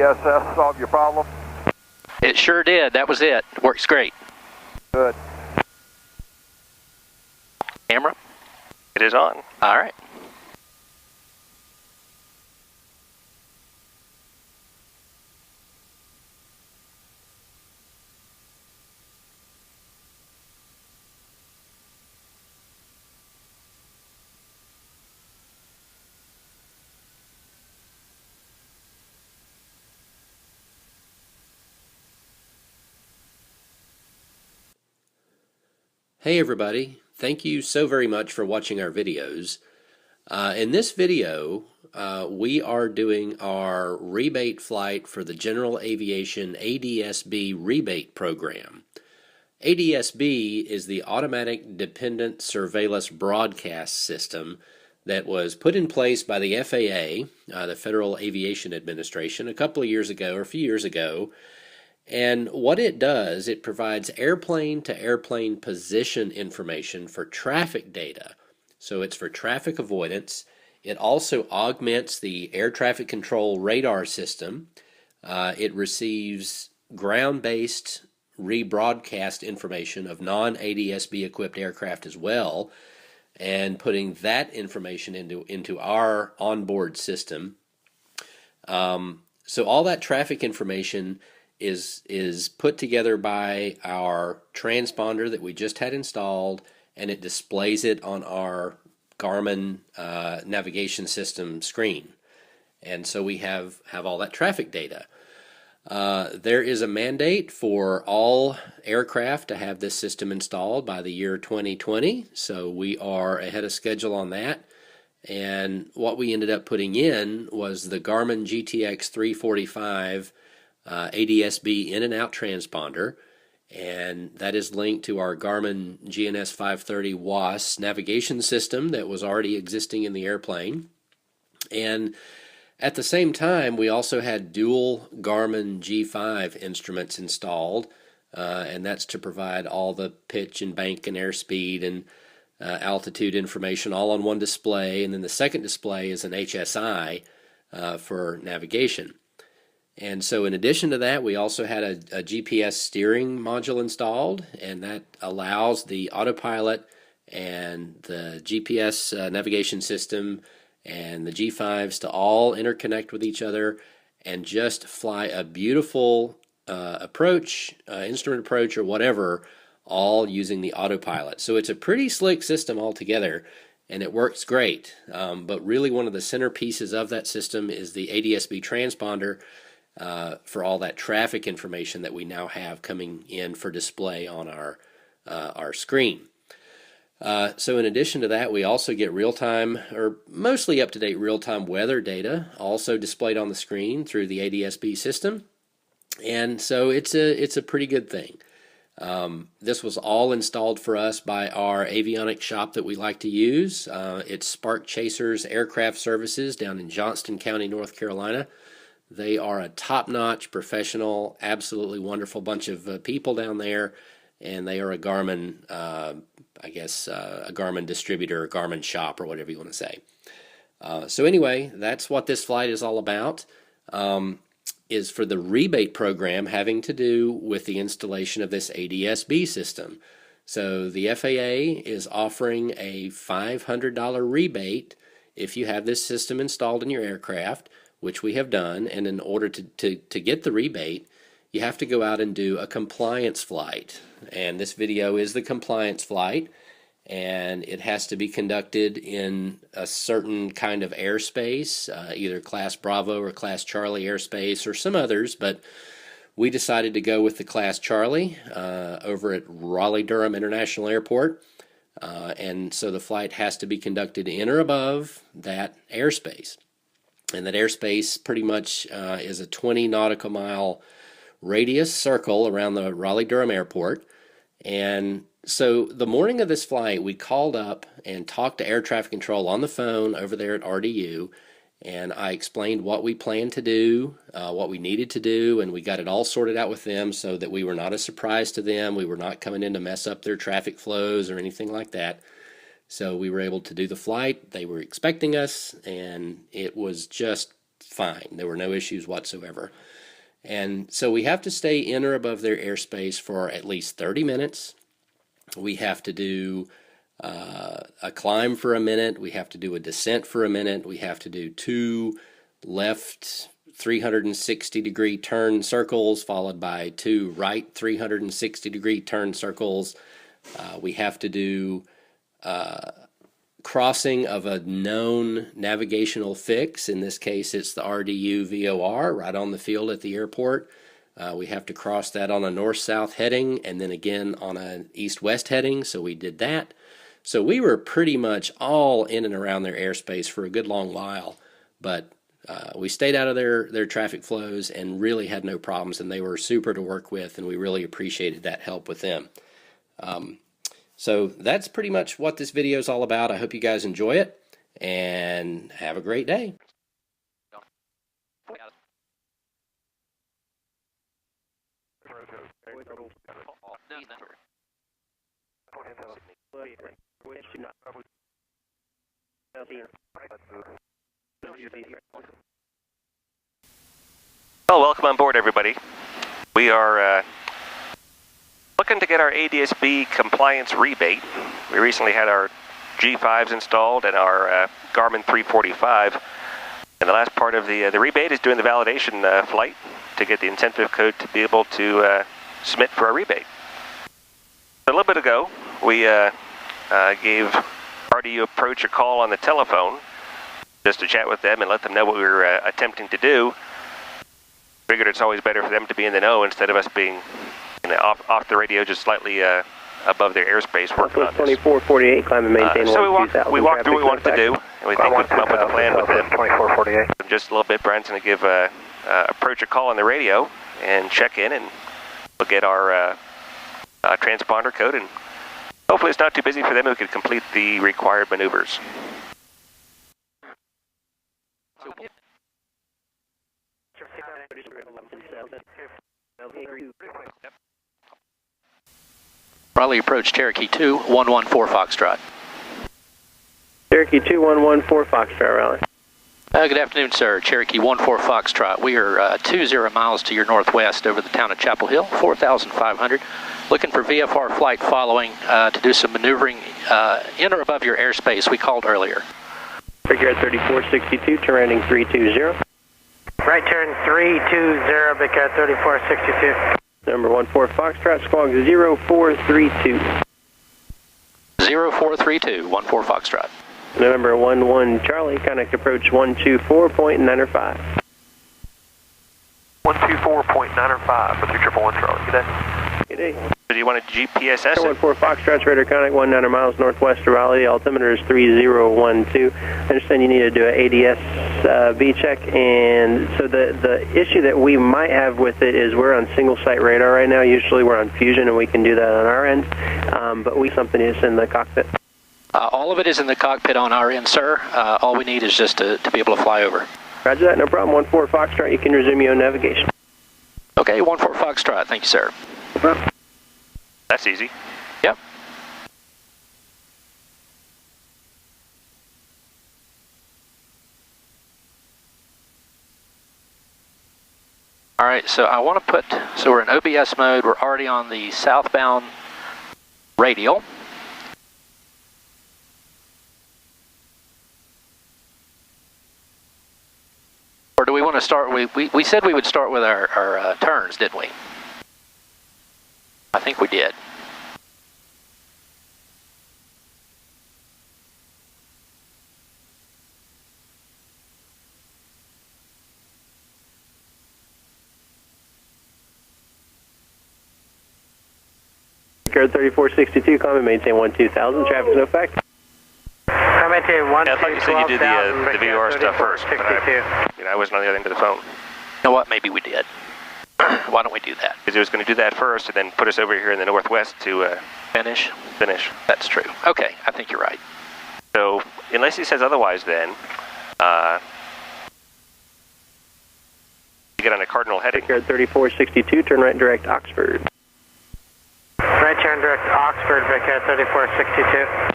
ESS solve your problem? It sure did. That was it. Works great. Good. Camera? It is on. All right. Hey everybody, thank you so very much for watching our videos. In this video, we are doing our rebate flight for the General Aviation ADS-B rebate program. ADS-B is the Automatic Dependent Surveillance Broadcast System that was put in place by the FAA, the Federal Aviation Administration, a couple of years ago, or a few years ago. And what it does, it provides airplane-to-airplane position information for traffic data. So it's for traffic avoidance. It also augments the air traffic control radar system. It receives ground-based rebroadcast information of non-ADS-B equipped aircraft as well, and putting that information into our onboard system. So all that traffic information is put together by our transponder that we just had installed, and it displays it on our Garmin navigation system screen. And so we have all that traffic data. There is a mandate for all aircraft to have this system installed by the year 2020, so we are ahead of schedule on that. And what we ended up putting in was the Garmin GTX 345 ADS-B in and out transponder, and that is linked to our Garmin GNS 530 WAS navigation system that was already existing in the airplane. And at the same time, we also had dual Garmin G5 instruments installed, and that's to provide all the pitch and bank and airspeed and altitude information all on one display. And then the second display is an HSI for navigation. And so in addition to that, we also had a GPS steering module installed, and that allows the autopilot and the GPS navigation system and the G5s to all interconnect with each other and just fly a beautiful instrument approach or whatever, all using the autopilot. So it's a pretty slick system altogether, and it works great. But really one of the centerpieces of that system is the ADS-B transponder, for all that traffic information that we now have coming in for display on our screen. So in addition to that, we also get real-time, or mostly up-to-date real-time weather data also displayed on the screen through the ADS-B system. And so it's a pretty good thing. This was all installed for us by our avionics shop that we like to use. It's Spark Chasers Aircraft Services down in Johnston County, North Carolina. They are a top-notch, professional, absolutely wonderful bunch of people down there, and they are a Garmin, a Garmin distributor, a Garmin shop, or whatever you want to say. So anyway, that's what this flight is all about, is for the rebate program having to do with the installation of this ADS-B system. So the FAA is offering a $500 rebate if you have this system installed in your aircraft, which we have done, and in order to get the rebate, you have to go out and do a compliance flight. And this video is the compliance flight, and it has to be conducted in a certain kind of airspace, either Class Bravo or Class Charlie airspace or some others, but we decided to go with the Class Charlie over at Raleigh-Durham International Airport, and so the flight has to be conducted in or above that airspace. And that airspace pretty much is a 20 nautical mile radius circle around the Raleigh-Durham Airport. And so the morning of this flight, we called up and talked to air traffic control on the phone over there at RDU, and I explained what we planned to do, what we needed to do, and we got it all sorted out with them so that we were not a surprise to them. We were not coming in to mess up their traffic flows or anything like that. So we were able to do the flight. They were expecting us, and it was just fine. There were no issues whatsoever. And so we have to stay in or above their airspace for at least 30 minutes. We have to do a climb for a minute. We have to do a descent for a minute. We have to do 2 left 360-degree turn circles followed by 2 right 360-degree turn circles. We have to do crossing of a known navigational fix. In this case, it's the RDU VOR right on the field at the airport. We have to cross that on a north-south heading and then again on an east-west heading, so we did that. So we were pretty much all in and around their airspace for a good long while, but we stayed out of their traffic flows and really had no problems, and they were super to work with, and we really appreciated that help with them. So that's pretty much what this video is all about. I hope you guys enjoy it, and have a great day. Well, welcome on board, everybody. We are looking to get our ADS-B compliance rebate. We recently had our G5s installed and our Garmin 345. And the last part of the rebate is doing the validation flight to get the incentive code to be able to submit for our rebate. A little bit ago, we gave RDU Approach a call on the telephone just to chat with them and let them know what we were attempting to do. Figured it's always better for them to be in the know instead of us being off the radio just slightly above their airspace working on this. 2448, climb and maintain so we walked through what we wanted to do, and we think we've come up with a plan with them. 2448. In just a little bit, Brian's going to give Approach a call on the radio and check in, and we'll get our transponder code, and hopefully it's not too busy for them. We can complete the required maneuvers. Raleigh approach Cherokee 2114 Foxtrot. Cherokee 2114 Foxtrot, Raleigh. Good afternoon, sir. Cherokee 14 Foxtrot. We are 20 miles to your northwest over the town of Chapel Hill, 4,500. Looking for VFR flight following to do some maneuvering in or above your airspace we called earlier. Figure at 3462, turn landing 320. Right turn 320, big cat 3462. Number 14 Foxtrot, squawk 0432. 0432, 14 Foxtrot. November 11 Charlie, contact approach 124.905. 124.905 with your 111 Charlie. Good day. Good day. Do you want a GPSS? 14 Foxtrot's radar contact 19 miles northwest of Raleigh. Altimeter is 3012. I understand you need to do an ADS-B check, and so the issue that we might have with it is we're on single site radar right now. Usually we're on Fusion, and we can do that on our end, but something is in the cockpit. All of it is in the cockpit on our end, sir. All we need is just to be able to fly over. Roger that, no problem. 14 Foxtrot, you can resume your own navigation. Okay, 14 Foxtrot. Thank you, sir. No problem. That's easy. Yep. All right, so I want to so we're in OBS mode. We're already on the southbound radial. Or do we want to start with, we said we would start with our turns, didn't we? I think we did. Card 3462, climb and maintain 12000, traffic no effect. I maintain 1, I thought you said you did the VOR stuff first, but I wasn't on the other end of the phone. You know what, maybe we did. Why don't we do that? Because it was going to do that first and then put us over here in the northwest to Finish? finish. That's true. Okay, I think you're right. So, unless he says otherwise then, you get on a cardinal heading. Card 3462, turn right direct Oxford. Right turn direct Oxford, big cat 3462.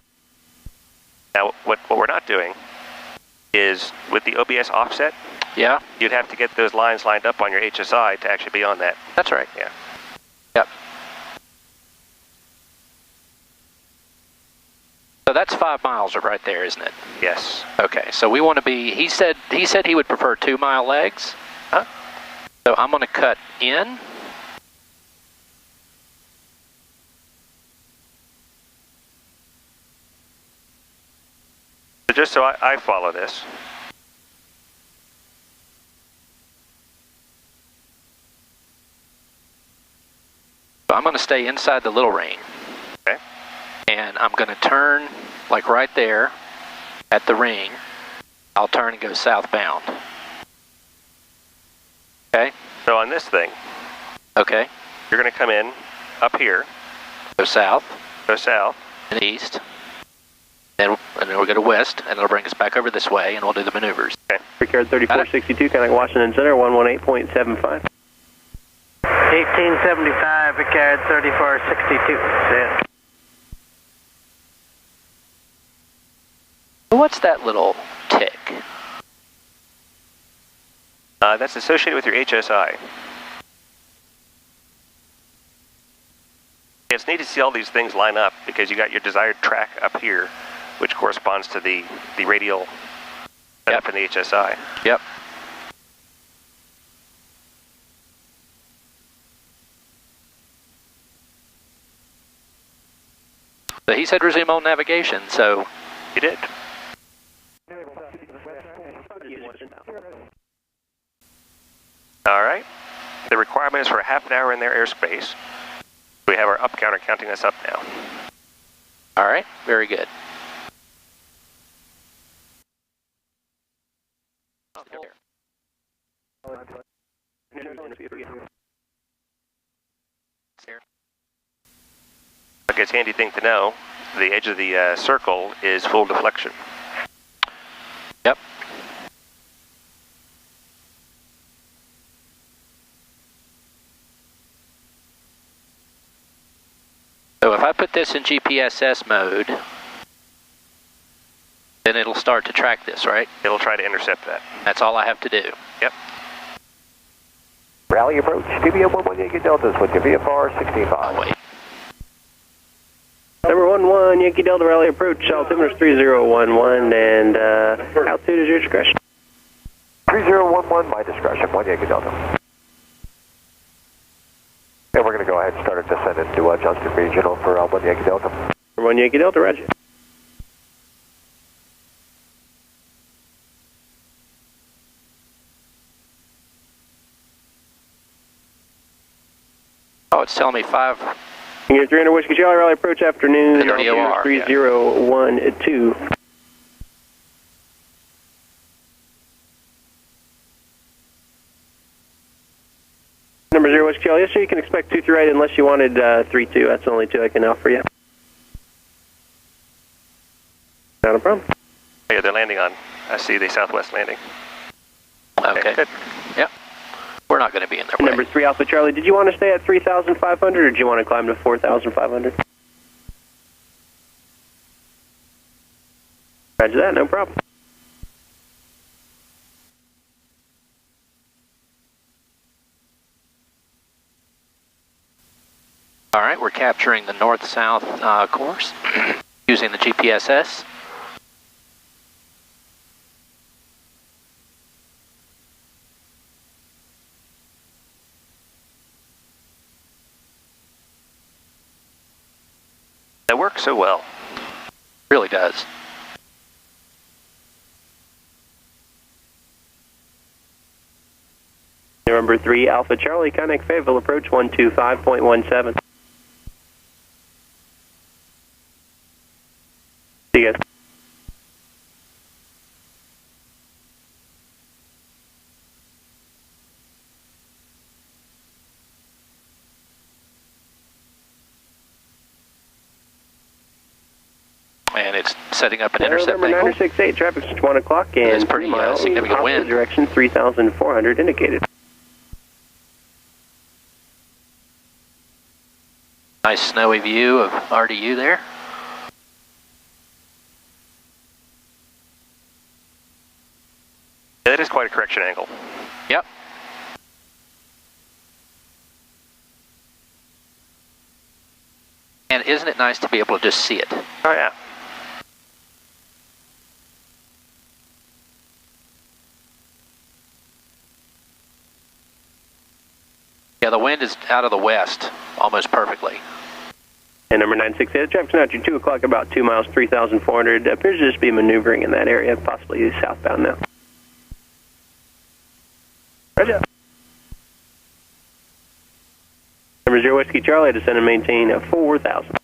Now, what we're not doing is, with the OBS offset, Yeah? You'd have to get those lines lined up on your HSI to actually be on that. That's right. Yeah. Yep. So that's 5 miles right there, isn't it? Yes. Okay, so we want to be, he said he would prefer 2 mile legs. Huh? So I'm going to cut in. So just so I follow this. So I'm going to stay inside the little ring. Okay. And I'm going to turn, like right there at the ring. I'll turn and go southbound. Okay? So on this thing, Okay. you're going to come in up here, Go south go south. and east. And then we'll go to west, and it'll bring us back over this way, and we'll do the maneuvers. Okay. Brickyard 3462, Connect Washington Center, 118.75. 1875, Brickyard 3462. Yeah. What's that little tick? That's associated with your HSI. It's neat to see all these things line up because you got your desired track up here, which corresponds to the radial setup in the HSI. Yep. So he said resume on navigation, so You did. All right. The requirement is for half an hour in their airspace. We have our up counter counting us up now. all right, very good. Okay, it's a handy thing to know. The edge of the circle is full deflection. Yep. So if I put this in GPSS mode, then it'll start to track this, right? It'll try to intercept that. That's all I have to do. Yep. Rally approach, TBM 11 Yankee Deltas with your VFR 65. Oh, wait. Number 11, Yankee Delta Rally approach, altimeter is 3011, and altitude is your discretion. 3011, my discretion, 1 Yankee Delta. And we're going to go ahead and start a descent into Johnston Regional for 1 Yankee Delta. Number 1 Yankee Delta, roger. Oh, it's telling me 5. You're 300 Whiskey Charlie Rally approach afternoon, The altitude DOR, 3012. Number 0 Whiskey Charlie, yes sir, you can expect 2 through right unless you wanted 3-2. That's the only 2 I can offer you. Not a problem. Yeah, they're landing on, I see the southwest landing. Okay. Good. Yep. We're not going to be in there. Number 3 Alpha Charlie, did you want to stay at 3,500 or did you want to climb to 4,500? Roger that, no problem. All right, we're capturing the north-south course using the GPSS. That works so well. Really does. Number 3 Alpha Charlie, Connect Fayetteville approach 125.17. See you guys. And it's setting up an Number intercept angle. 968, traffic's 1 o'clock and It's pretty, 3 miles. significant Opposite wind. direction 3,400 indicated. Nice snowy view of RDU there. Yeah, that is quite quite a correction angle. Yep. And isn't it nice to be able to just see it? Oh, yeah. Yeah, the wind is out of the west almost perfectly. And number 968, traffic's now at your 2 o'clock, about 2 miles, 3,400. Appears to just be maneuvering in that area, possibly southbound now. Roger. Number 0 Whiskey Charlie, descend and maintain 4,000. All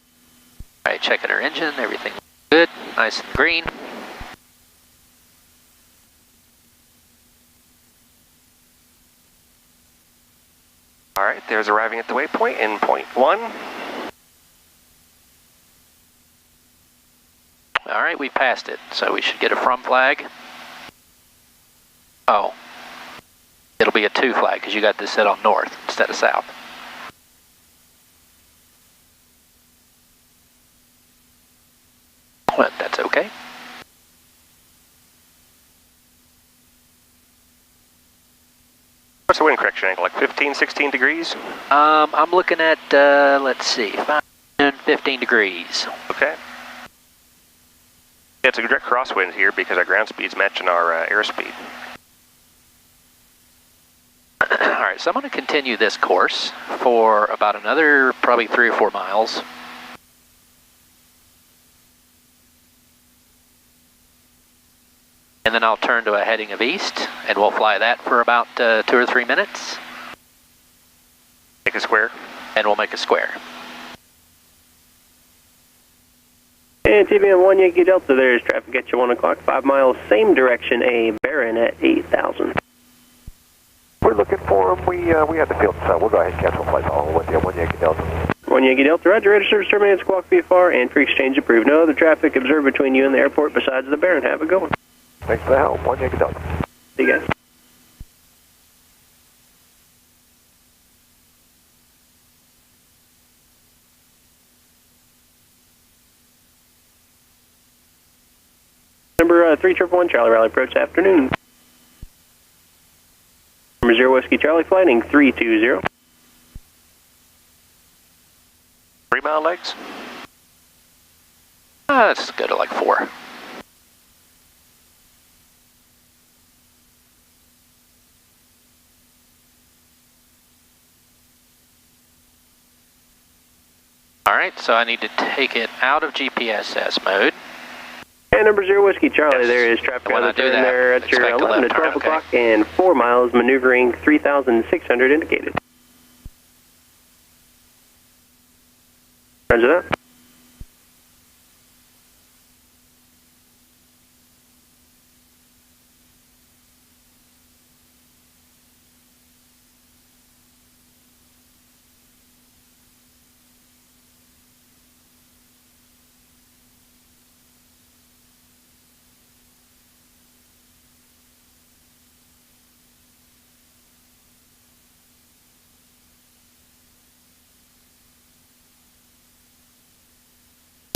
right, checking our engine, everything good, nice and green. All right, there's arriving at the waypoint in .1. All right, we passed it, so we should get a from flag. Oh, it'll be a to flag because you got this set on north instead of south. But that's okay. What's the wind correction angle, like 15, 16 degrees? I'm looking at, let's see, 15 degrees. Okay. Yeah, it's a direct crosswind here because our ground speed's matching our airspeed. All right, so I'm going to continue this course for about another probably 3 or 4 miles. And then I'll turn to a heading of east, and we'll fly that for about 2 or 3 minutes. Make a square. And we'll make a square. And TBM 1 Yankee Delta, there's traffic at you 1 o'clock, 5 miles, same direction, a Baron at 8,000. We're looking for him. We have the field set. We'll go ahead and cancel flight all with you. 1 Yankee Delta. 1 Yankee Delta, Roger, ready to service terminated, squawk VFR, and pre-exchange approved. No other traffic observed between you and the airport besides the Baron. Have a good one. Thanks for the help. 1 Yankee Delta. See you guys. Number 3111 Charlie Rally approach afternoon. Number 0 Whiskey Charlie flighting 320. 3 mile legs? Let's go to like 4. All right, so I need to take it out of GPSS mode. And number 0 Whiskey Charlie, Yes. there is traffic When on I the do turn that, there at your expect a 11 to left turn, 12 okay. o'clock and 4 miles, maneuvering 3,600 indicated. Roger that.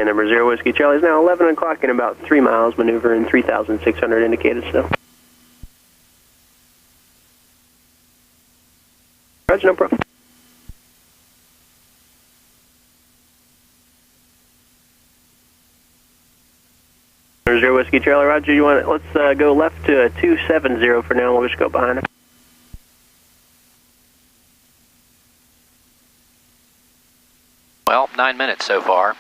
And number 0 Whiskey Charlie is now 11 o'clock and about 3 miles, maneuvering 3,600 indicated still. Roger, no problem. Number 0 Whiskey Charlie, Roger, you want it? Let's go left to a 270 for now. We'll just go behind it. Well, 9 minutes so far.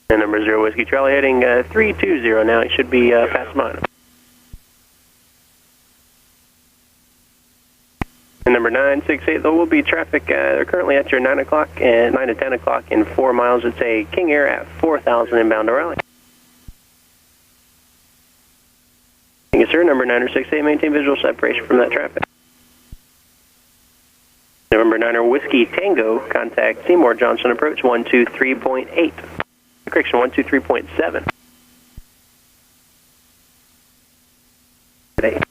And number 0 Whiskey Charlie heading 320 now. It should be past mine. And number 968, there will be traffic. They're currently at your 9 o'clock and 9 to 10 o'clock in 4 miles. It's a King Air at 4,000 inbound to Raleigh. Thank you, sir. Number 968, maintain visual separation from that traffic. November 9er Whiskey Tango, contact Seymour Johnson approach 123.8. Correction, 123.7.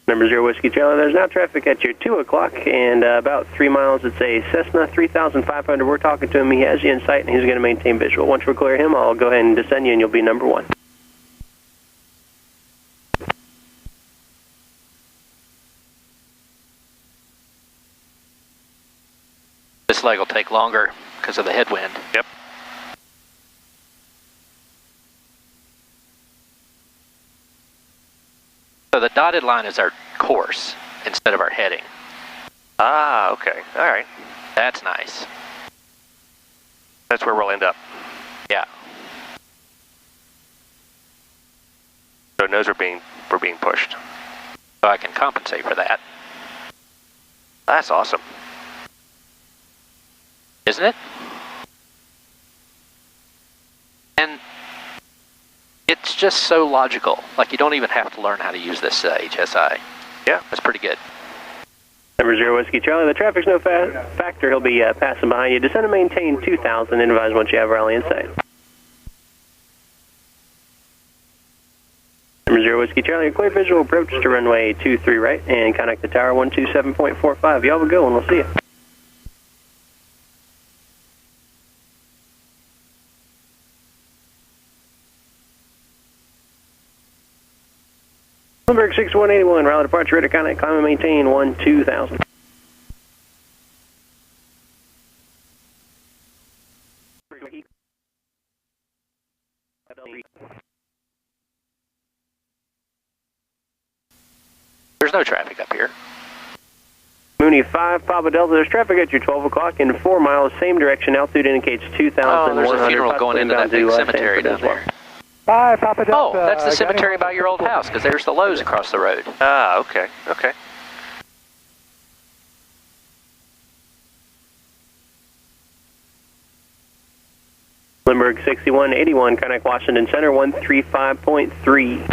Number 0 Whiskey Charlie, there's now traffic at your 2 o'clock and about 3 miles. It's a Cessna 3500. We're talking to him. He has you in sight and he's going to maintain visual. Once we clear him, I'll go ahead and descend you and you'll be number 1. this leg will take longer because of the headwind. Yep. So the dotted line is our course instead of our heading. Ah, okay. All right. That's nice. That's where we'll end up. Yeah. So nose we're being pushed. So I can compensate for that. That's awesome. Isn't it? And it's just so logical. Like, you don't even have to learn how to use this HSI. Yeah. That's pretty good. Number 0 Whiskey Charlie, the traffic's no factor. He'll be passing behind you. Descend and maintain 2000. Advise once you have rally in sight. Number 0 Whiskey Charlie, clear visual approach to runway 23 right and contact the tower 127.45. Y'all have a good one. We'll see you. Bloomberg 6181, rally departure, radar contact, climb and maintain 2000. There's no traffic up here. Mooney 5, Papa Delta, there's traffic at your 12 o'clock in 4 miles, same direction, altitude indicates 2,100. Oh, there's a funeral going into that big cemetery down there. 5, Papa Delta. Oh, that's the cemetery by your old house, because there's the Lowe's across the road. Ah, okay, okay. Bloomberg 6181, contact Washington Center 135.3.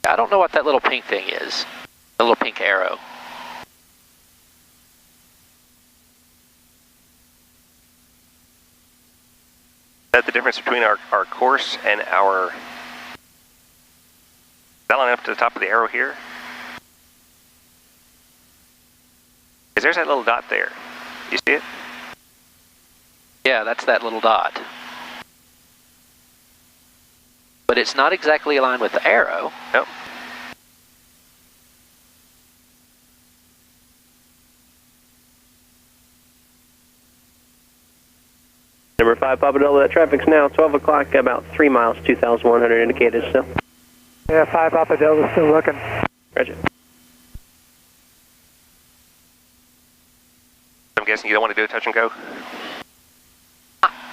I don't know what that little pink thing is. The little pink arrow. Is that the difference between our course and our... Is that line up to the top of the arrow here? Because there's that little dot there. You see it? Yeah, that's that little dot. But it's not exactly aligned with the arrow. Nope. Number 5, Papa Delta, that traffic's now 12 o'clock, about 3 miles, 2,100 indicated still. Yeah, 5, Papa Delta, still looking. Roger. I'm guessing you don't want to do a touch and go?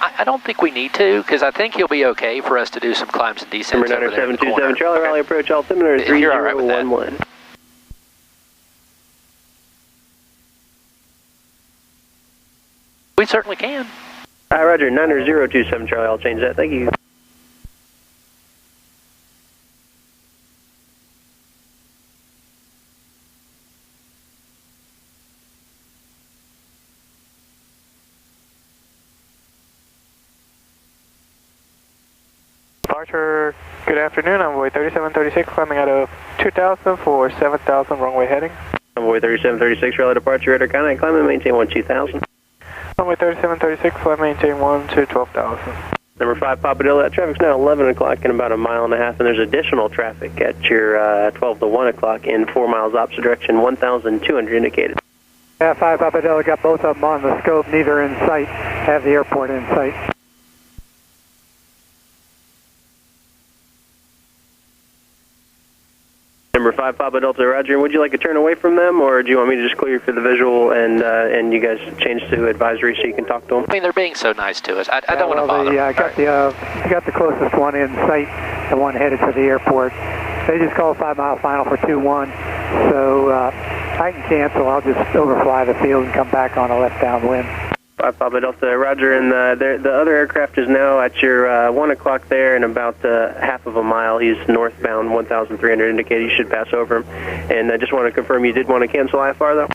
I don't think we need to, because I think he'll be okay for us to do some climbs and descents. Number 9727, Charlie, rally approach, altimeter 3011. We certainly can. Hi, Roger, 9027, Charlie, I'll change that. Thank you. Departure, good afternoon, envoy 3736, climbing out of 2000 for 7000, runway heading. Envoy 3736, rally departure, radar contact, climb and maintain 2000. Runway 3736, climb maintain 12,000. Number 5, Papa Delta, that traffic's now 11 o'clock in about a mile and a half, and there's additional traffic at your 12 to 1 o'clock in 4 miles opposite direction, 1,200 indicated. Yeah, 5, Papa Delta, got both of them on the scope, neither in sight, have the airport in sight. Number 5, Papa Delta, Roger. Would you like to turn away from them, or do you want me to just clear you for the visual and you guys change to advisory so you can talk to them? I mean, they're being so nice to us. I don't want to bother them. Got the closest one in sight, the one headed to the airport. They just called 5 mile final for 2-1, so I can cancel. I'll just overfly the field and come back on a left downwind. 5 Papa Delta, Roger, and the other aircraft is now at your 1 o'clock there in about half of a mile. He's northbound, 1,300 indicated. You should pass over him. And I just want to confirm you did want to cancel IFR, though?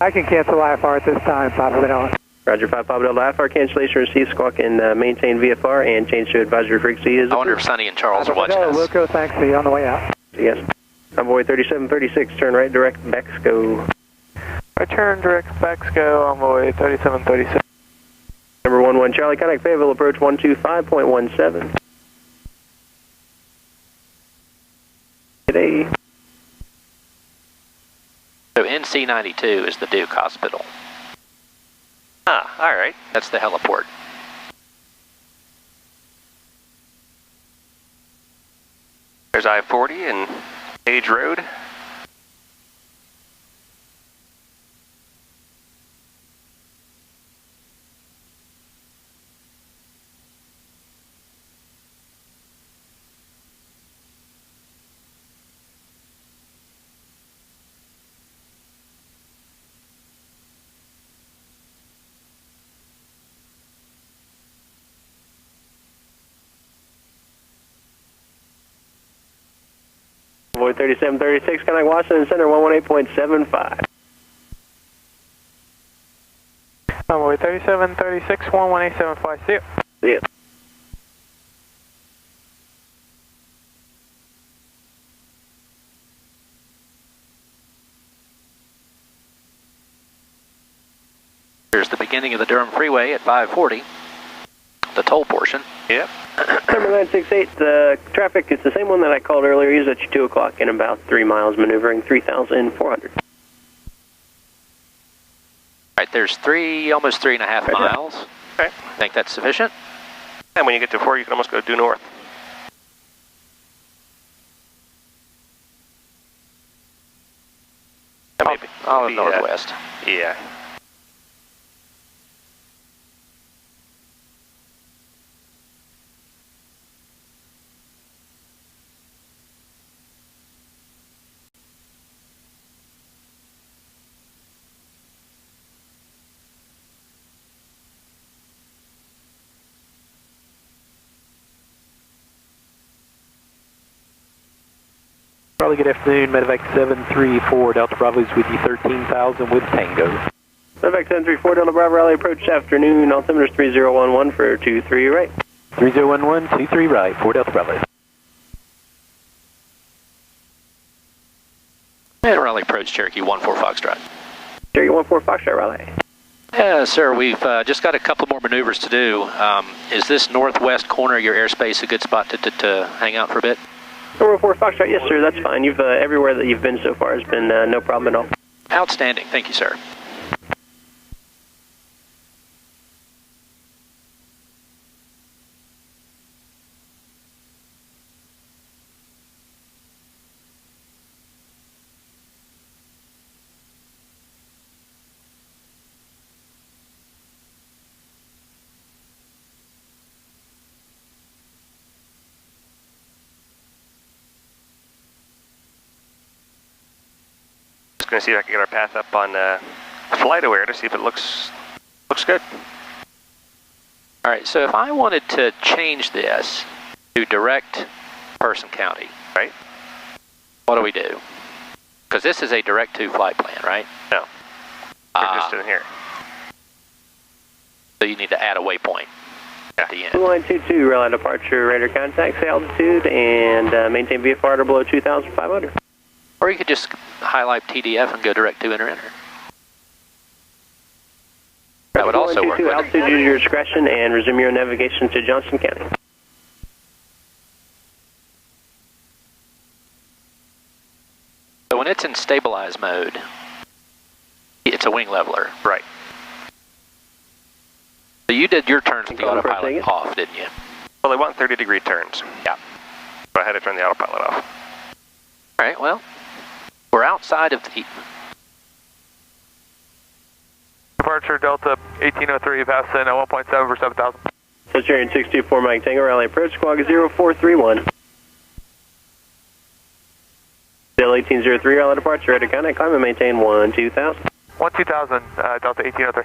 I can cancel IFR at this time, Papa Delta. Roger, 5 Papa Delta, IFR cancellation received, squawk and maintain VFR and change to advisory frequency. I wonder if Sonny and Charles are watching us. Wilco, thanks. See you on the way out. Yes. Envoy 3736, turn right, direct, Bex, go. Right turn direct backs go, envoy 3736. Number 11 Charlie, contact Fayetteville approach 125.17. Today. So NC92 is the Duke Hospital. Ah, all right. That's the heliport. There's I-40 and Page Road. Envoy 3736, contact Washington Center 118.75. Envoy 3736, 118.750. See ya. Here's the beginning of the Durham Freeway at 540, the toll portion. Yep. Number 968, the traffic is the same one that I called earlier. He's at 2 o'clock in about 3 miles, maneuvering 3,400. All right, there's almost 3.5 miles. Okay. Think that's sufficient? And when you get to 4, you can almost go due north. Maybe. Northwest. Yeah. Charlie, good afternoon. Medevac 734 Delta Bravo is with you, 13,000 with Tango. Medevac 734 Delta Bravo Rally approach afternoon. Altimeter is 3011 for 23 right. 3011, 23 right, 4 Delta Bravo. And rally approach Cherokee 14 Foxtrot. Cherokee 14 Foxtrot Rally. Yeah, sir, we've just got a couple more maneuvers to do. Is this northwest corner of your airspace a good spot to hang out for a bit? Number 4 Foxtrot, yes sir, that's fine. You've everywhere that you've been so far has been no problem at all. Outstanding, thank you, sir. Just going to see if I can get our path up on flight aware to see if it looks good. All right, so if I wanted to change this to direct Person County, right? What do we do? Because this is a direct to flight plan, right? No. We're just in here. So you need to add a waypoint at the end. Line 22, rail departure, radar contact, say altitude, and maintain VFR to below 2,500. Or you could just highlight TDF and go direct to enter. That would also work. Altitude, use your discretion, and resume your navigation to Johnson County. So when it's in stabilized mode, it's a wing leveler. Right. So you did your turns with the autopilot off, didn't you? Well, they want 30-degree turns. Yeah. So I had to turn the autopilot off. All right, well, we're outside of the... Departure Delta 1803, pass in at 1.7 for 7,000. So Chariot 624 Mike Tango, rally approach, squawk 0431. Del 1803, rally departure, radar contact, climb and maintain 12000. 12000, Delta 1803.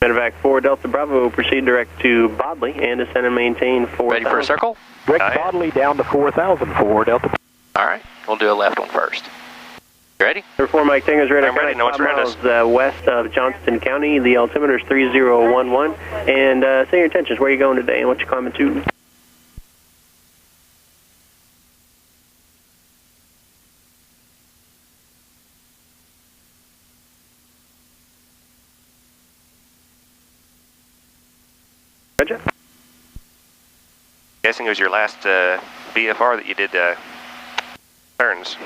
Medevac 4 Delta Bravo will proceed direct to Bodley and descend and maintain 4,000. Ready for a circle? Direct Bodley down to 4,000, 4 Delta. All right, we'll do a left one first. You ready? Number 4 Mike Tango's radar I'm ready. contact, No, 5 it's miles west of Johnston County. The altimeter is 3011. And say your intentions, where are you going today and what's your climbing to? Roger. Guessing it was your last VFR that you did turns.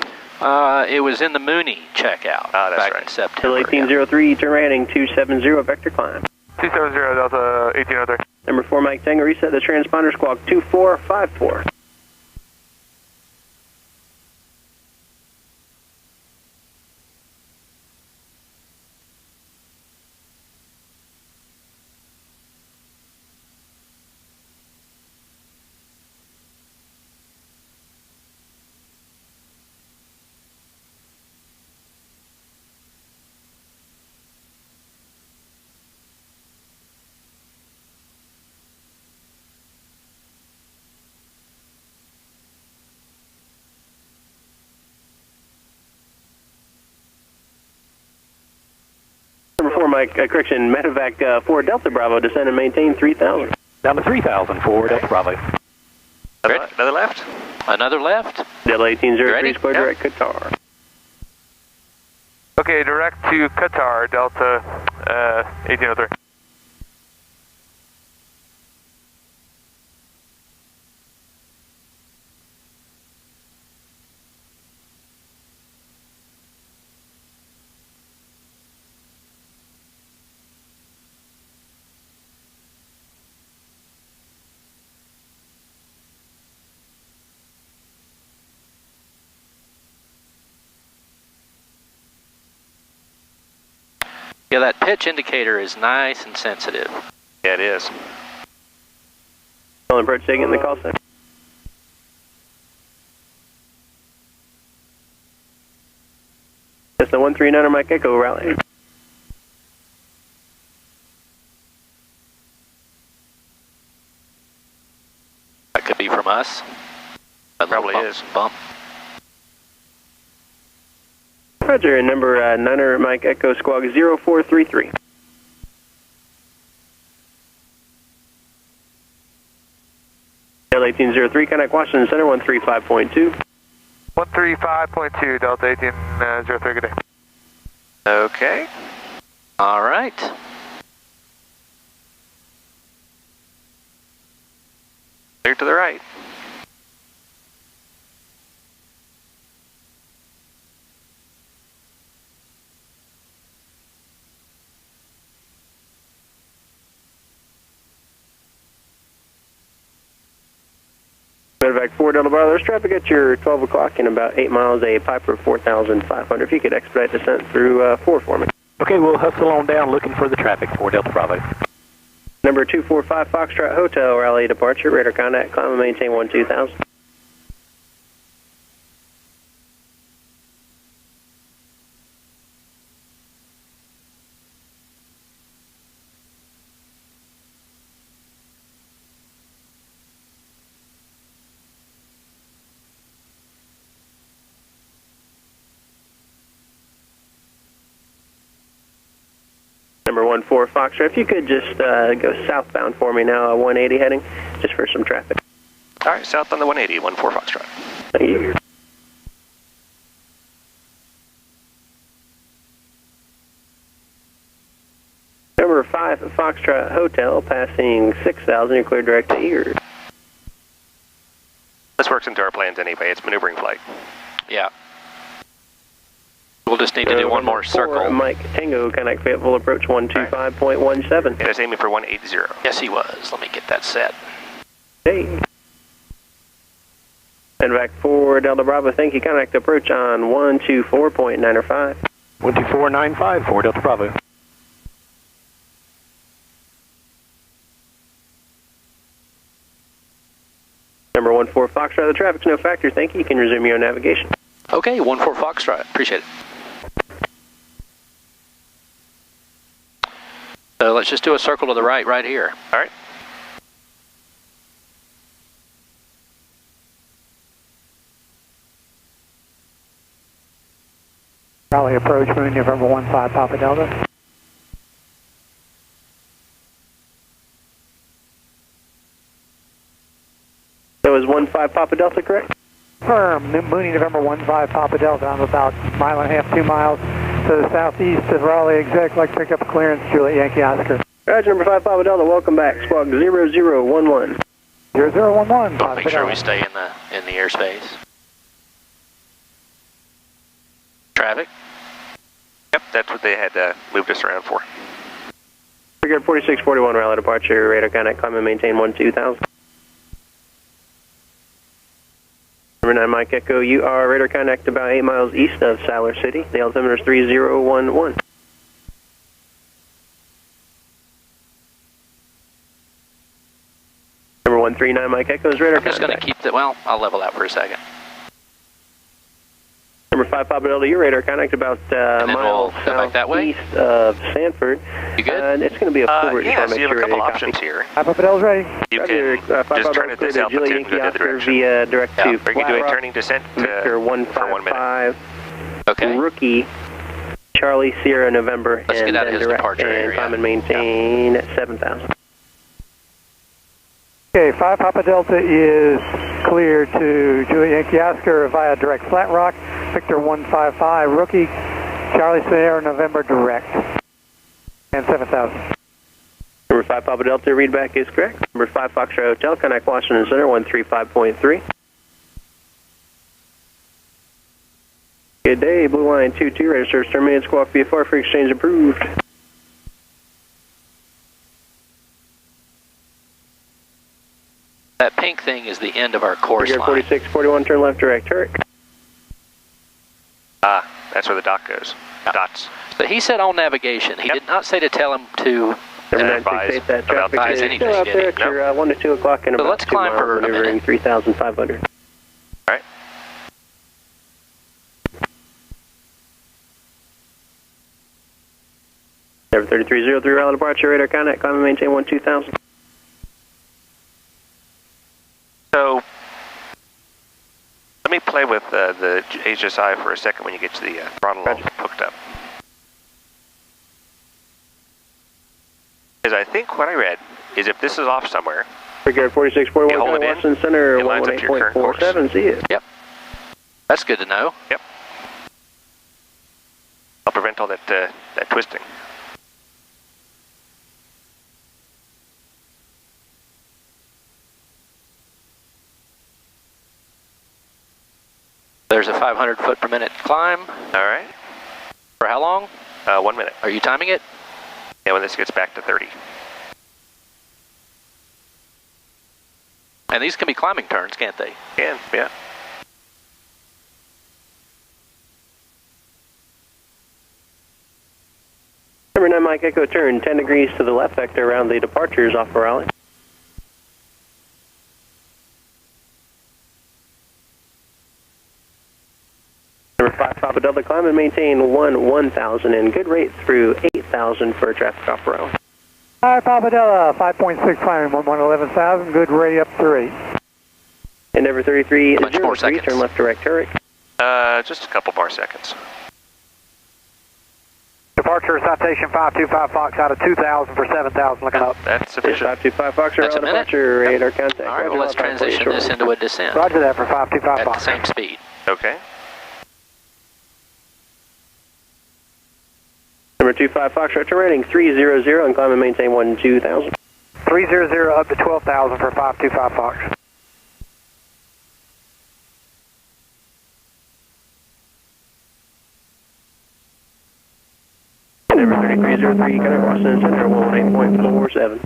It was in the Mooney checkout back in September. 1803, turn right heading 270, vector climb. 270, Delta 1803. Number 4, Mike Tango, reset the transponder, squawk 2454. Number 4, Mike, correction, Medevac 4 Delta Bravo, descend and maintain 3000. Down to 3,000 for Delta Bravo. Another left? Another left. Delta 1803, square Yep. direct Qatar. Okay, direct to Qatar, Delta 1803. Yeah, that pitch indicator is nice and sensitive. Yeah, it is. Well, approach taking the call center. That's the 139 Mike Echo rally. That could be from us. Probably is. Bump. Roger, number 9 Mike Echo squawk 0433. L1803, contact Washington Center 135.2. 135.2, Delta 1803, good day. Okay. All right. Clear to the right. Medevac 4 Delta Bravo, there's traffic at your 12 o'clock in about 8 miles, a Piper 4500. If you could expedite descent through 4 for me. Okay, we'll hustle on down looking for the traffic for Delta Bravo. Number 245 Foxtrot Hotel, rally departure, radar contact, climb and maintain 12000. Number 14 Foxtrot, if you could just go southbound for me now, 180 heading, just for some traffic. All right, south on the 180, 14 Foxtrot. Thank you. Number 5 Foxtrot Hotel, passing 6000, you're clear direct to Ears. This works into our plans anyway, it's maneuvering flight. Yeah. We'll just need to do one more circle. Mike Tango, contact Fayetteville approach 125.17. It is aiming for 180. Yes, he was. Let me get that set. Hey. Medevac 4 Delta Bravo, thank you. Contact approach on 124.905. 12495 for Delta Bravo. Number 14 Foxtrot, the traffic's no factor. Thank you. You can resume your navigation. Okay, 14 Foxtrot. Appreciate it. So let's just do a circle to the right here. All right. Raleigh approach, Moon, November 15 Papa Delta. That was 15 Papa Delta, correct? Firm, Mooney, November 15 Papa Delta. I'm about a mile and a half, 2 miles to the southeast of Raleigh. Exec, like pick up clearance, Juliet Yankee Oscar. Roger, number 5 Papa Delta, welcome back. Squawk 0011. 0011. We'll make sure we stay in the airspace. Traffic? Yep, that's what they had moved us around for. Figured 4641 rally departure, radar contact, climb and maintain 12000. Number 9 Mike Echo, you are radar contact about 8 miles east of Siler City. The altimeter is 3011. Number 139 Mike Echo is radar I'm just going to keep the, well, I'll level out for a second. Number 5 Papa Delta, your radar contact about we'll miles go back that way. east of Sanford. You good? And it's going to be a forward. Yeah, so you have a couple options here. 5 Papa Delta's ready. You can just turn at this altitude and go the other direction. Via direct to Or you can do a turning descent Victor for 1 minute. 155. Okay. Rookie, Charlie Sierra November, Let's and get out of his direct departure and area. climb and maintain 7,000. Okay, 5 Papa Delta is cleared to Juliet Yankee Oscar via direct Flat Rock, Victor 155, Rookie, Charlie Sierra November direct, and 7,000. Number 5 Papa Delta, readback is correct. Number 5 Foxtrot Hotel, connect Washington Center, 135.3. Good day, Blue Line 22, register terminated, squawk VFR for exchange approved. That pink thing is the end of our course line. 4641, turn left direct, Turk. Ah, that's where the dot goes. Dots. But he said on navigation. He did not say to tell him to Advise about that traffic advise is anything, still out did there he? at your 1 to 2 o'clock in So about let's 2 climb miles, for a maneuvering minute. 3,500. All right. Number 3303, rally departure, radar contact, climb and maintain 12000. So let me play with the HSI for a second when you get to the throttle all hooked up. Because I think what I read is if this is off somewhere, Figure 4641, you hold it in, Washington Center, it lines up to your current course. 118.47, see you. Yep. That's good to know. Yep. I'll prevent all that that twisting. There's a 500 foot per minute climb. All right. For how long? 1 minute. Are you timing it? Yeah, when this gets back to 30. And these can be climbing turns, can't they? Can, yeah. Number 9 Mike Echo, turn 10 degrees to the left vector around the departures off of Raleigh. Number 5 Papa Delta, climb and maintain 1,000 and good rate through 8,000 for traffic off Raleigh. 5 Papa Delta, 5.6 climbing, 111,000, good ready up to 8. And number 3303, more seconds. turn left direct, Turek. Just a couple more seconds. Departure citation 525 Fox out of 2,000 for 7,000, looking up. That's sufficient. 525 Fox, That's a rally minute. departure, radar contact. All right, well, let's transition this into a descent Roger that for 525 at the Fox. same speed. Okay. Number 25 Fox, turn rating 300 and climb and maintain 12,000. 300 up to 12,000 for 525 Fox. Number 3303, connect Washington Center, 118.47.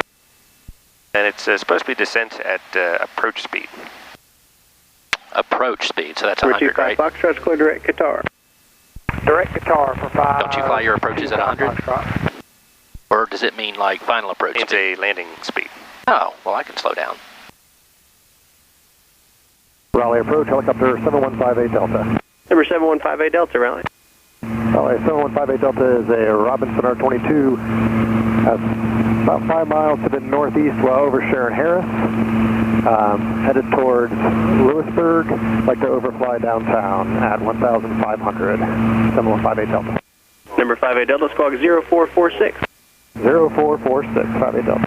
And it's supposed to be descent at approach speed. Approach speed, so that's Number 100, 25 right? Foxtrot's clear direct Qatar. Direct Qatar for 5. Don't you fly your approaches at 100? Or does it mean like final approach It's speed? a landing speed. Oh, well, I can slow down. Raleigh approach, helicopter 7158 Delta. Number 7158 Delta, Raleigh. Raleigh 7158 Delta is a Robinson R22. About 5 miles to the northeast while over Sharon Harris. Headed towards Lewisburg. Like to overfly downtown at 1,500. 7158 Delta. Number 58 Delta, squawk 0446. 0446, 58 Delta.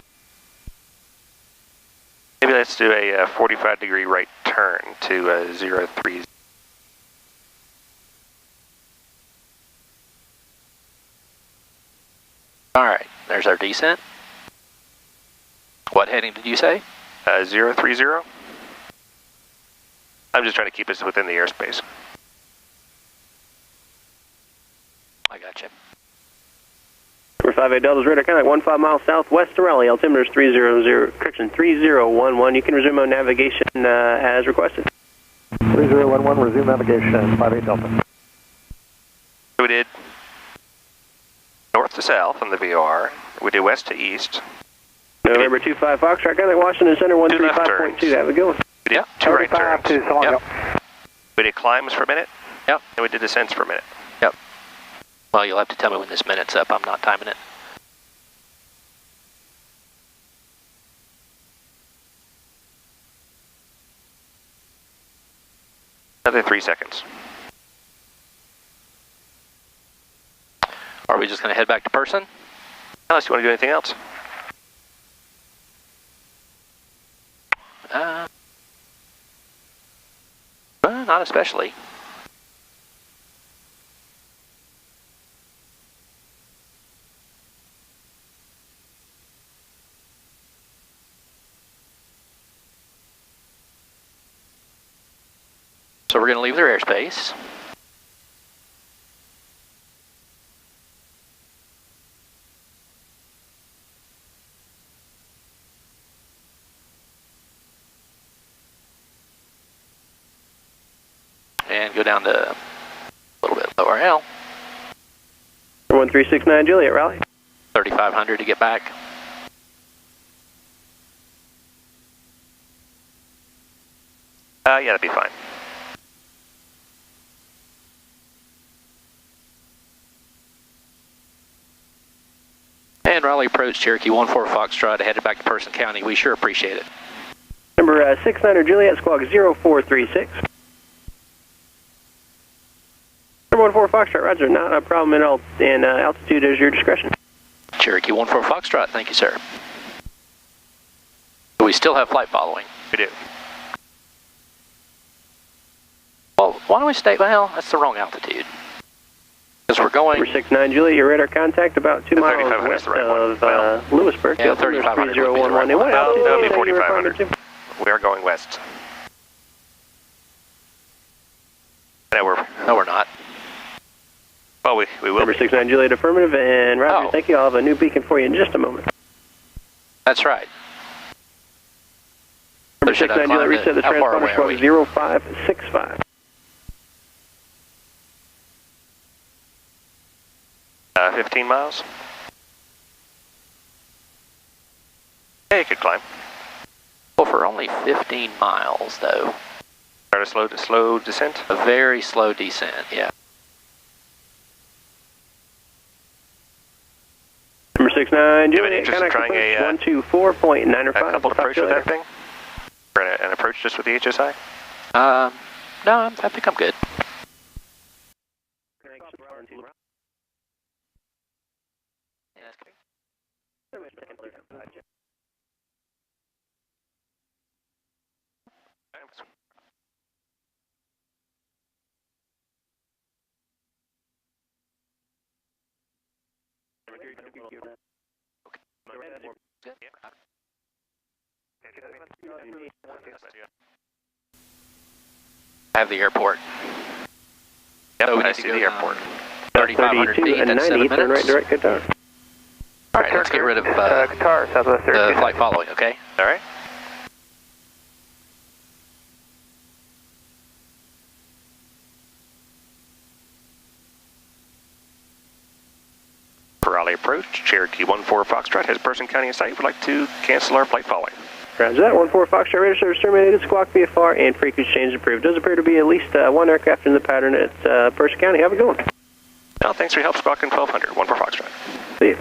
Maybe let's do a 45-degree right turn to 03. All right, there's our descent. What heading did you say? 030. I'm just trying to keep us within the airspace. I got you. Number 58 Delta's radar contact 15 miles southwest to Raleigh. Altimeter is 3011. You can resume on navigation as requested. 3011, resume navigation, 58 Delta. We did north to south on the VOR. We did west to east. November 25 Foxtrot, contact Washington Center 135.2. Have a good one. We did 2 right turns. Yep. We did climbs per minute. Yep. And we did descents per minute. Yep. Well, you'll have to tell me when this minute's up. I'm not timing it. Another 3 seconds. Are we just going to head back to person? Unless you want to do anything else. Well, not especially. So we're going to leave their airspace. And go down to a little bit lower L. 1369 Juliet, Raleigh. 3500 to get back. Yeah, that'd be fine. And Raleigh approach Cherokee 14 Foxtrot, headed back to Person County. We sure appreciate it. Number 69 Juliet, squawk 0436. Number 14 Foxtrot, roger, not a problem at all, and altitude is your discretion. Cherokee 14 Foxtrot, thank you, sir. We still have flight following. We do. Well, why don't we stay, well, that's the wrong altitude. Because we're going... Number 69 Juliet, your radar contact about 2 miles west of Lewisburg. Yeah, 3500 would be the right one. Well, that'll be 4500. We are going west. No, we're not. Well, we will. Number 69 Juliet, affirmative, and roger, thank you. I'll have a new beacon for you in just a moment. That's right. Number 69 Juliet, reset the transponder, squawk 0565. 15 miles. Yeah, you could climb. Well, for only 15 miles, though. Start a slow descent? A very slow descent, yeah. Number 69 Juliet, just trying a 124.95. A couple approach with that thing? Or an approach just with the HSI? No, I think I'm good. I have the airport. Yep, so we I need to see go the airport. 3,500 feet, that's 7 minutes. Turn right direct Qatar. All right, let's get rid of Qatar, Southwest the flight following, okay? All right. For Raleigh approach, Cherokee 14 Foxtrot has Person County in sight. Would like to cancel our flight following. Roger that. 14 Foxtrot, radar service terminated, squawk VFR, and frequency change approved. Does appear to be at least one aircraft in the pattern at Person County. Have a good one. Well, thanks for your help, squawking 1200, 14 Foxtrot. See you.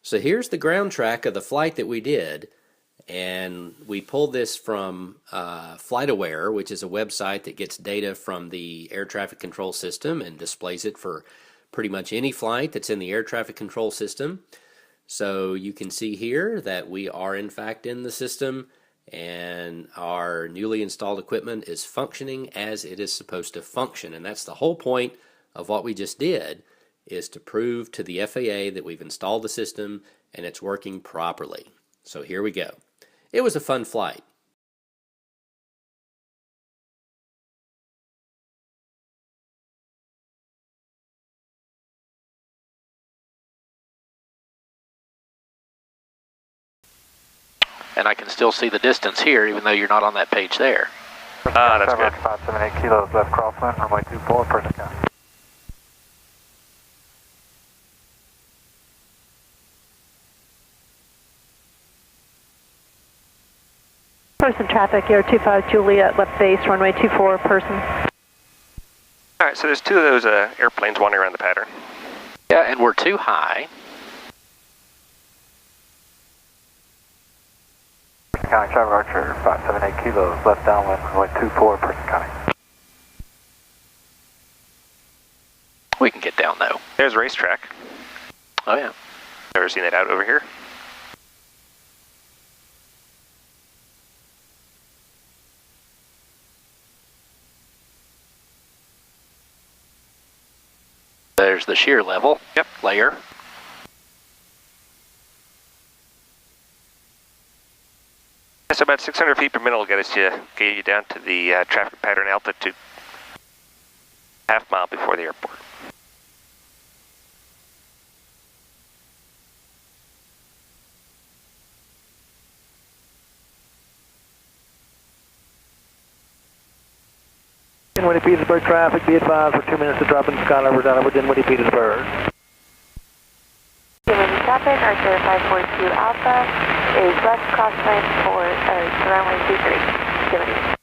So here's the ground track of the flight that we did, and we pulled this from FlightAware, which is a website that gets data from the air traffic control system and displays it for pretty much any flight that's in the air traffic control system. So you can see here that we are in fact in the system, and our newly installed equipment is functioning as it is supposed to function, and that's the whole point of what we just did, is to prove to the FAA that we've installed the system and it's working properly. So here we go. It was a fun flight. And I can still see the distance here, even though you're not on that page there. Ah, that's good. 578 kilos left crosswind, runway 24, person count. Person traffic, Air 25 Juliet, left base, runway 24, person. All right, so there's two of those airplanes wandering around the pattern. Yeah, and we're too high. Person County Traffic Archer, 578 kilos, left downwind, runway 24, person County. We can get down though. There's racetrack. Oh yeah. Never seen that out over here. There's the shear level. Yep. Layer. So about 600 feet per minute will get you down to the traffic pattern altitude. Half mile before the airport. Dinwiddie Petersburg traffic, be advised for 2 minutes to drop in skyline down over Dinwiddie Petersburg. Dinwiddie traffic, Archer 542 Alpha is left crosswind for runway 23. Dinwiddie.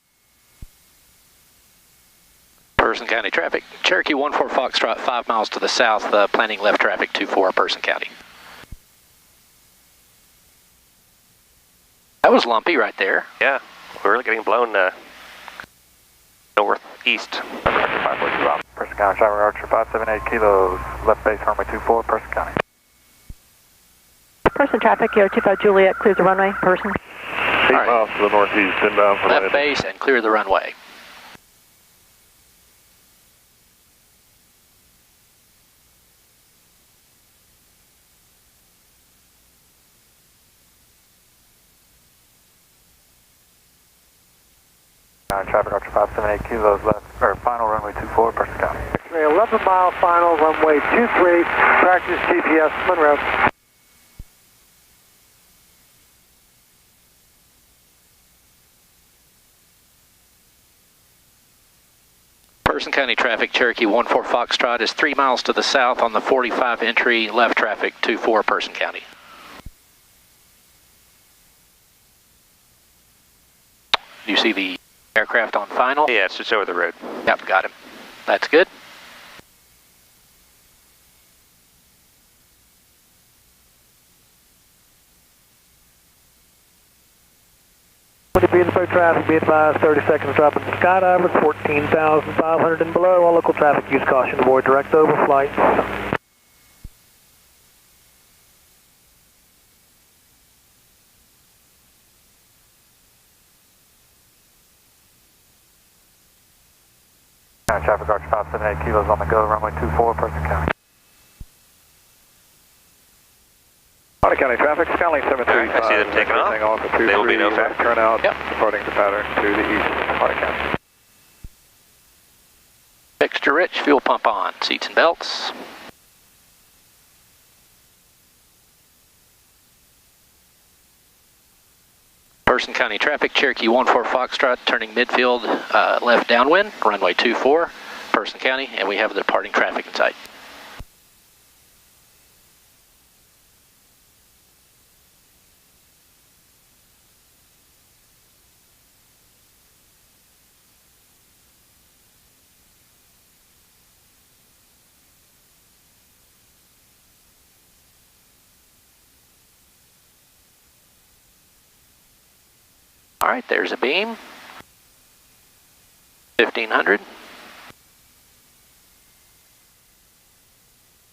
Person County traffic, Cherokee 14 Foxtrot, 5 miles to the south, planning left traffic 24, Person County. That was lumpy right there. Yeah, we're really getting blown northeast. Person County Traffic Archer 578 kilos, left base runway 24, Person County. Person traffic, Air 25 Juliet, clears the runway, person. 8 miles to the northeast, inbound for left base and clear the runway. Traffic Archer 578 kilos left, or final runway 24, Person County. 11-mile final, runway 23, practice GPS, Monroe. Person County traffic, Cherokee 14 Foxtrot is 3 miles to the south on the 45 entry, left traffic 24, Person County. Do you see the aircraft on final? Yeah, it's just over the road. Yep, got him. That's good. Petersburg traffic, be advised 30 seconds drop in skydivers, 14,500 and below. All local traffic use caution, avoid direct overflights. Traffic Archer 578 kilos on the go, runway 24, Person County. Bonnet County traffic, Skylink 735. I see them taking off. They will be no faster. Turn out, yep. Departing the pattern to the east, Bonnet County. Extra rich, fuel pump on, seats and belts. Person County traffic, Cherokee 14 Foxtrot, turning midfield, left downwind, runway 24, Person County, and we have the departing traffic in sight. All right, there's a beam. 1500.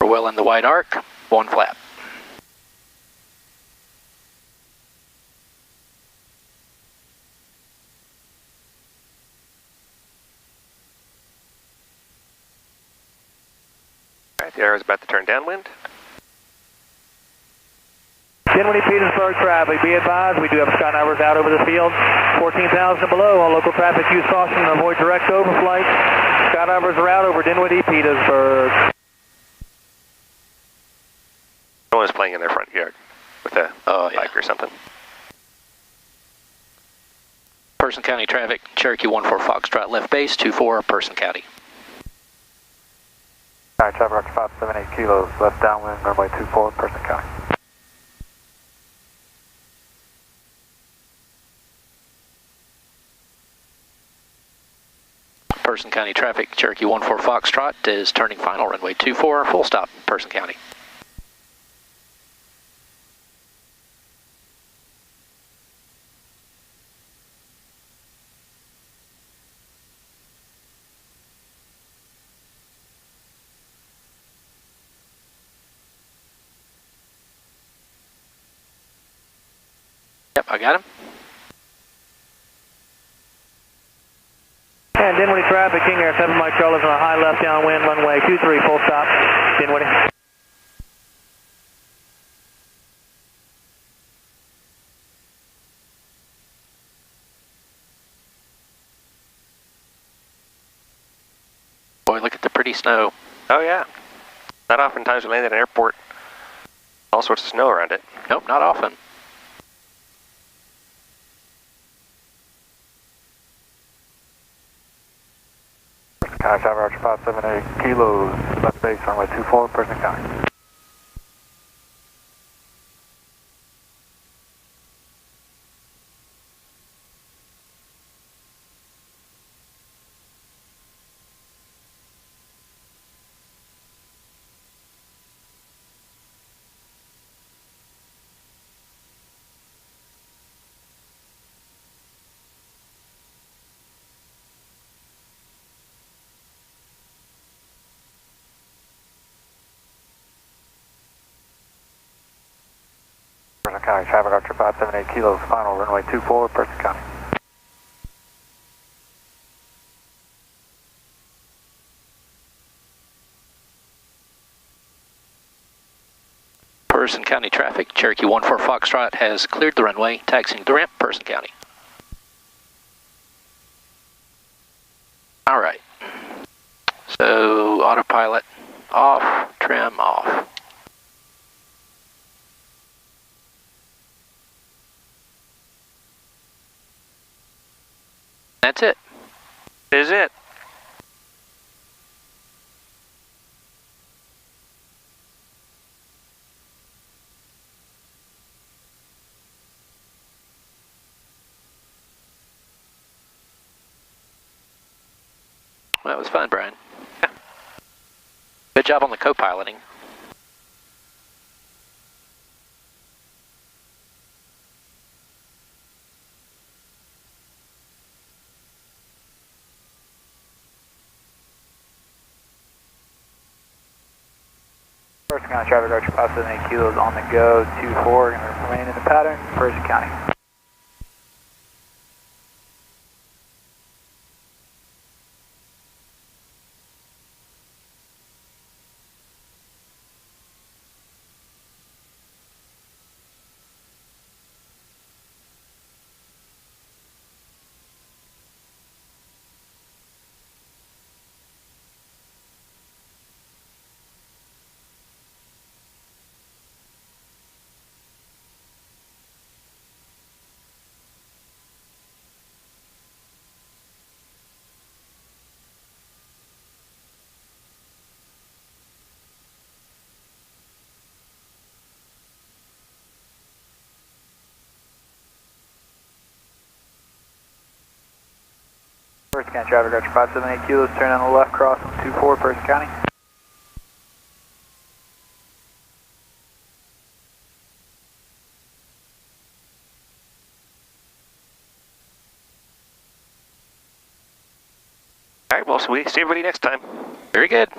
We're well in the wide arc, one flap. Alright, the arrow is about to turn downwind. Dinwiddie, Petersburg traffic, be advised, we do have skydivers out over the field. 14,000 and below, all local traffic use caution and avoid direct overflight. Skydivers are out over Dinwiddie, Petersburg. Someone's playing in their front yard with a bike or something. Person County traffic, Cherokee 14 Foxtrot, left base, 24, Person County. Alright, traffic Archer 578 kilos, left downwind, runway 24, Person County. Person County traffic, Cherokee 14 Foxtrot is turning final, runway 24, full stop, Person County. Yep, I got him. And Dinwiddie traffic, King Air 7 Mike Charlie's on a high left downwind, runway 23, full stop, Dinwiddie. Boy, look at the pretty snow. Oh yeah. Not oftentimes we land at an airport, all sorts of snow around it. Nope, not often. County traffic Archer 578 kilos, left base, runway 24, Person County. Person County traffic Archer 578 kilos, final runway 24, Person County. Person County traffic, Cherokee 14 Foxtrot has cleared the runway, taxiing the ramp, Person County. All right. So autopilot off, trim off. That's it. Is it? That was fun, Brian. Yeah. Good job on the co-piloting. Person County traffic Archer 578 kilos on the go, 24, going to remain in the pattern, Person County. Person County traffic Archer 578 kilos, turn on the left cross on 24, Person County. Alright, well, so we see everybody next time. Very good.